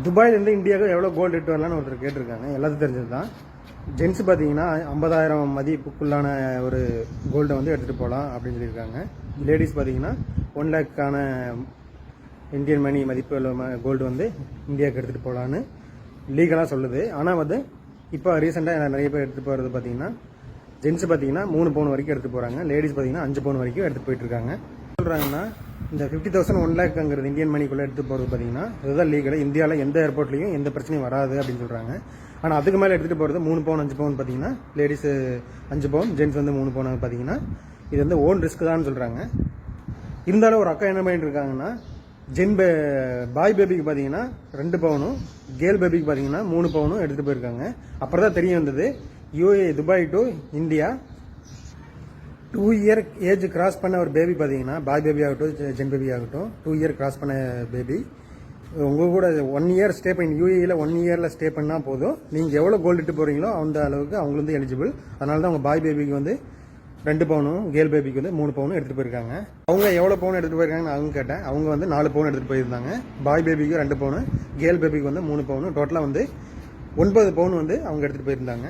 துபாயிலேருந்து இந்தியாவுக்கு எவ்வளோ கோல்டு எடுத்து வரலான்னு ஒருத்தர் கேட்டிருக்காங்க. எல்லாத்துக்கும் தெரிஞ்சது தான். ஜென்ஸ் பார்த்தீங்கன்னா 50,000 மதிப்புக்குள்ளான ஒரு கோல்டை வந்து எடுத்துகிட்டு போகலாம் அப்படின்னு சொல்லியிருக்காங்க. லேடிஸ் பார்த்தீங்கன்னா 1 லேக்கான இந்தியன் மணி மதிப்பு கோல்டு வந்து இந்தியாவுக்கு எடுத்துகிட்டு போகலான்னு லீகலாக சொல்லுது. ஆனால் வந்து இப்போ ரீசெண்டாக நிறைய பேர் எடுத்துகிட்டு போகிறது பார்த்தீங்கன்னா ஜென்ஸ் பார்த்தீங்கன்னா 3 பவுன் வரைக்கும் எடுத்துகிட்டு போகிறாங்க. லேடிஸ் பார்த்தீங்கன்னா 5 பவுன் வரைக்கும் எடுத்துகிட்டு போயிட்டுருக்காங்க. சொல்கிறாங்கன்னா இந்த 50,000 1 லேக்குங்கிறது இந்தியன் மணிக்குள்ளே எடுத்து போகிறது பார்த்தீங்கன்னா இதுதான் லீகல். இந்தியாவில் எந்த ஏர்போர்ட்லையும் எந்த பிரச்சனையும் வராது அப்படின்னு சொல்கிறாங்க. ஆனால் அதுக்கு மேலே எடுத்துகிட்டு போகிறது 3 பவுன் 5 பவுன் பார்த்தீங்கன்னா லேடிஸு 5 பவுன், ஜென்ஸ் வந்து 3 பவுன் பார்த்தீங்கன்னா இது வந்து ஓன் ரிஸ்க் தான் சொல்கிறாங்க. இருந்தாலும் ஒரு அக்கா என்ன பண்ணிட்டு இருக்காங்கன்னா பாய் பேபிக்கு பார்த்தீங்கன்னா 2 பவுனும் கேர்ள் பேபிக்கு பார்த்தீங்கன்னா 3 பவுனும் எடுத்துகிட்டு போயிருக்காங்க. அப்புறம் தான் தெரிய வந்தது UAE Dubai to India 2 year age cross பண்ண ஒரு பேபி பார்த்தீங்கன்னா பாய் பேபி ஆகட்டும் ஜென் பேபி ஆகட்டும் 2 இயர் கிராஸ் பண்ண பேபி உங்கள் கூட 1 இயர் ஸ்டே பண்ணி யூஏயில் 1 இயரில் ஸ்டே பண்ணால் போதும். நீங்கள் எவ்வளோ கோல்டு இட்டு போகிறீங்களோ அந்த அளவுக்கு அவங்க வந்து எலிஜிபிள். அதனால தான் உங்கள் பாய் பேபிக்கு வந்து 2 பவுனும் கேர்ள் பேபிக்கு வந்து 3 பவுனும் எடுத்துகிட்டு போயிருக்காங்க. அவங்க எவ்வளோ பவுன் எடுத்துகிட்டு போயிருக்காங்கன்னு அவங்க கேட்டேன். அவங்க வந்து 4 பவுன் எடுத்துகிட்டு போயிருந்தாங்க. பாய் பேபிக்கு 2 பவுனு, கேர்ள் பேபிக்கு வந்து 3 பவுனு, டோட்டலாக வந்து 9 பவுன் வந்து அவங்க எடுத்துகிட்டு போயிருந்தாங்க.